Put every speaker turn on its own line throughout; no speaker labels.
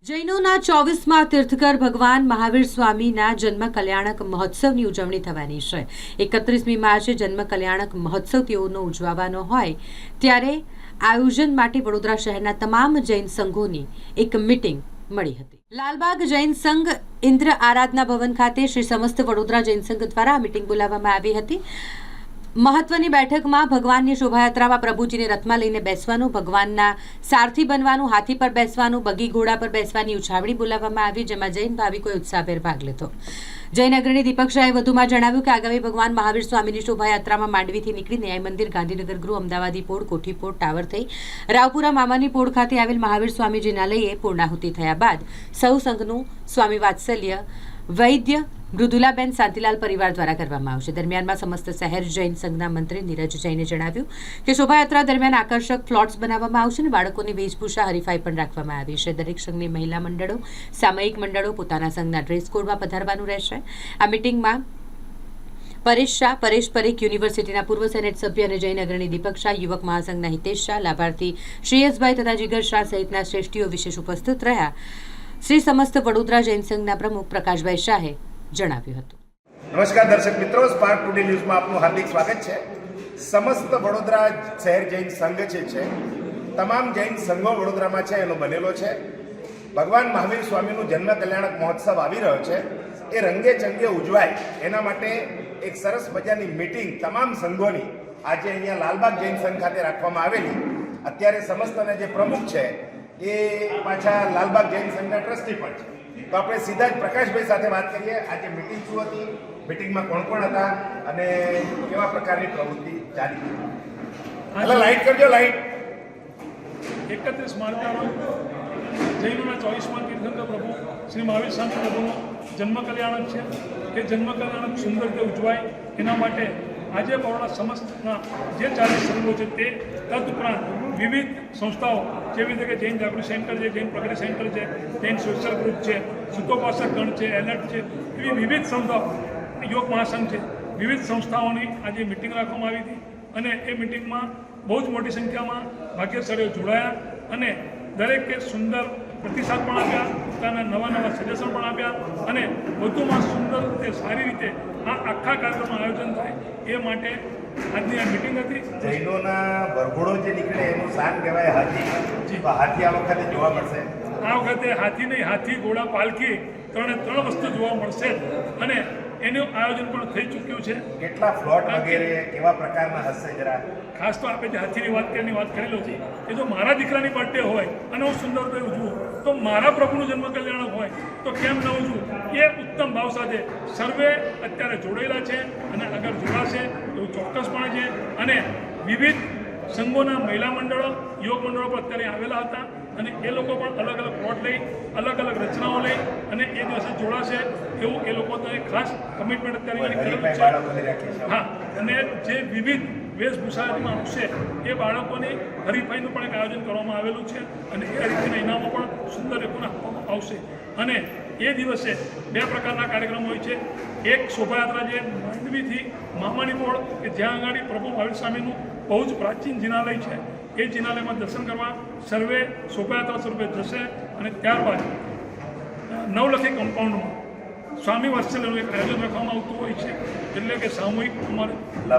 જૈનોના 24મા તીર્થકર ભગવાન મહાવીર સ્વામીના જન્મ કલ્યાણક મહોત્સવની ઉજવણી થવાની છે। 31મી માર્ચે જન્મ કલ્યાણક મહોત્સવ તેઓનો ઉજવવાનો હોય ત્યારે આયોજન માટે વડોદરા શહેરના તમામ જૈન સંઘોની એક મીટિંગ મળી હતી। લાલબાગ જૈન સંઘ ઇન્દ્ર આરાધના ભવન ખાતે શ્રી સમસ્ત વડોદરા જૈન સંઘ દ્વારા આ મીટિંગ બોલાવવામાં આવી હતી। મહત્વની બેઠકમાં ભગવાનની શોભાયાત્રામાં પ્રભુજીને રથમાં લઈને બેસવાનું, ભગવાનના સારથી બનવાનું, હાથી પર બેસવાનું, બગી ઘોડા પર બેસવાની ઉછાવણી બોલાવવામાં આવી, જેમાં જૈન ભાવિકોએ ઉત્સાહભેર ભાગ લીધો। જૈન અગ્રણી દીપક શાહે વધુમાં જણાવ્યું કે આગામી ભગવાન મહાવીર સ્વામીની શોભાયાત્રામાં માંડવીથી નીકળી ન્યાય મંદિર, ગાંધીનગર ગૃહ, અમદાવાદી પોળ, કોઠી પોળ, ટાવર થઈ રાવપુરા મામાની પોળ ખાતે આવેલ મહાવીર સ્વામીજીના લઈએ પૂર્ણાહુતિ થયા બાદ સૌ સંઘનું સ્વામી વાત્સલ્ય વૈદ્ય મૃદુલાબેન શાંતિલાલ પરિવાર દ્વારા કરવામાં આવશે। દરમિયાનમાં સમસ્ત શહેર જૈન સંઘના મંત્રી નીરજ જૈને જણાવ્યું કે શોભાયાત્રા દરમિયાન આકર્ષક ફ્લોટ્સ બનાવવામાં આવશે અને બાળકોની વેશભૂષા હરીફાઈ પણ રાખવામાં આવી છે। દરેક સંઘની મહિલા મંડળો, સામયિક મંડળો પોતાના સંઘના ડ્રેસ કોડમાં પધારવાનું રહેશે। આ મીટિંગમાં પરેશ શાહ, પરેશ પરીખ, યુનિવર્સિટીના પૂર્વ સેનેટ સભ્ય અને જૈન અગ્રણી દીપક શાહ, યુવક મહાસંઘના હિતેશ શાહ, લાભાર્થી શ્રેયસભાઈ તથા જીગર શાહ સહિતના શ્રેષ્ઠીઓ વિશેષ ઉપસ્થિત રહ્યા। શ્રી સમસ્ત વડોદરા જૈન સંઘના પ્રમુખ પ્રકાશભાઈ શાહે જણાવ્યું હતું।
નમસ્કાર દર્શક મિત્રો, સ્પાર્ક ટુડે ન્યૂઝમાં આપનું હાર્દિક સ્વાગત છે। સમસ્ત વડોદરા શહેર જૈન સંઘ છે તમામ જૈન સંઘો વડોદરામાં છે એનો બનેલો છે। ભગવાન મહાવીર સ્વામીનું જન્મ કલ્યાણક મહોત્સવ આવી રહ્યો છે, એ રંગે ચંગે ઉજવાય એના માટે એક સરસ મજાની મીટિંગ તમામ સંઘોની આજે અહીંયા લાલબાગ જૈન સંઘ ખાતે રાખવામાં આવેલી। અત્યારે સમસ્તના જે પ્રમુખ છે એ પાછા લાલબાગ જૈન સંઘના ટ્રસ્ટી પણ છે, તો આપણે સીધા જ પ્રકાશભાઈ સાથે વાત કરીએ। આજે મીટિંગ શું હતી, મીટિંગમાં કોણ કોણ હતા અને કેવા પ્રકારની પ્રવૃત્તિ ચાલી? એટલે લાઈટ કરજો, લાઈટ।
31 માર્ચના રોજ જૈનોના 24મા તીર્થંકર પ્રભુ શ્રી મહાવીર સ્વામી પ્રભુનો જન્મ કલ્યાણક છે। એ જન્મ કલ્યાણક સુંદર રીતે ઉજવાય એના માટે આજે બરોડા સમસ્તના જે 40 સંઘો છે તે તદુપરાંત વિવિધ સંસ્થાઓ જેવી રીતે કે જૈન જાગૃતિ સેન્ટર છે, જૈન પ્રગતિ સેન્ટર છે, જૈન સોશિયલ ગ્રુપ છે, સુતોપાસક ગણ છે, એલર્ટ છે, એવી વિવિધ સંસ્થાઓ, યોગ મહાસંઘ છે, વિવિધ સંસ્થાઓની આજે મિટિંગ રાખવામાં આવી હતી અને એ મિટિંગમાં બહુ જ મોટી સંખ્યામાં ભાગ્યશાળીઓ જોડાયા અને દરેકે સુંદર પ્રતિસાદ પણ આપ્યા, પોતાના નવા સજેશન પણ આપ્યા અને વધુમાં સુંદર રીતે સારી રીતે આ આખા કાર્યક્રમનું આયોજન થાય એ માટે આજની આ મિટિંગ હતી।
જૈનોના વરઘોડો જે નીકળે એનું શાન કહેવાય હાથી, તો હાથી આ વખતે જોવા મળશે?
આ વખતે હાથી નહીં, હાથી, ઘોડા, પાલખી ત્રણ વસ્તુ જોવા મળશે અને એનું આયોજન પણ થઈ ચૂક્યું છે।
કેટલા ફ્લોટ વગેરે કેવા પ્રકારના હશે જરા?
ખાસ તો આપણે જે હાથીની વાત કરેલો છે એ જો મારા દીકરાની બર્થડે હોય અને હું સુંદર રીતે ઉજવું તો મારા પ્રભુનું જન્મ કલ્યાણક હોય તો કેમ ન ઉજવું? એ ઉત્તમ ભાવ સાથે સર્વે અત્યારે જોડાયેલા છે અને આગળ જોડાશે એવું ચોક્કસપણે છે અને વિવિધ સંઘોના મહિલા મંડળો, યોગ મંડળો પણ અત્યારે આવેલા હતા અને એ લોકો પણ અલગ અલગ પ્લોટ લઈ, અલગ અલગ રચનાઓ લઈ અને એ દિવસે જોડાશે એવું એ લોકો તો ખાસ કમિટમેન્ટ અત્યારે કરેલું છે। હા, અને જે વિવિધ વેશભૂષામાં આવશે એ બાળકોની હરીફાઈનું પણ એક આયોજન કરવામાં આવેલું છે અને એ રીતના ઇનામો પણ સુંદર લોકોને આપવામાં આવશે અને એ દિવસે 2 પ્રકારના કાર્યક્રમો હોય છે। એક શોભાયાત્રા જે માંડવીથી મામાની પોળ કે જ્યાં આગળ પ્રભુ મહાવીર સ્વામીનું બહુ જ પ્રાચીન જિનાલય છે, એ જિનાલયમાં દર્શન કરવા સર્વે શોભાયાત્રા સ્વરૂપે જશે અને ત્યારબાદ નવલખી કમ્પાઉન્ડમાં સ્વામી વાત્સલ્યનું એક આયોજન રાખવામાં આવતું હોય છે, એટલે કે સામૂહિક અમારે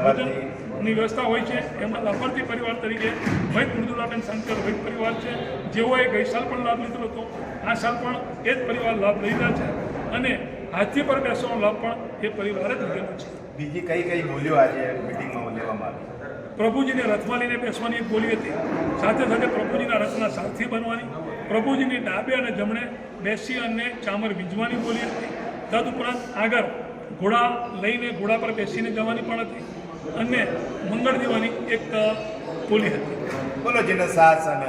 ભોજનની વ્યવસ્થા હોય છે। એમાં લાભાર્થી પરિવાર તરીકે વૈદ મૃદુલાબેન શાંતિલાલ વૈદ પરિવાર છે, જેઓએ ગઈ સાલ પણ લાભ લીધો હતો, આ સાલ પણ એ જ પરિવાર લાભ લઈ રહ્યા છે અને હાથી પર બેસવાનો લાભ પણ એ પરિવારે જ લીધેલો છે।
બીજી કઈ બોલીઓ આજે મિટિંગમાં લેવામાં આવી?
પ્રભુજીને રથમાં લઈને બેસવાની એક બોલી હતી, સાથે સાથે પ્રભુજીના રથના સારથી બનવાની, પ્રભુજીની ડાબે અને જમણે બેસી અને ચામર વીંજવાની બોલી હતી। તદુપરાંત આગળ ઘોડા લઈને ઘોડા પર બેસીને જવાની પણ હતી અને મંગળ દેવાની એક બોલી હતી।
બોલો જેને સાસ અને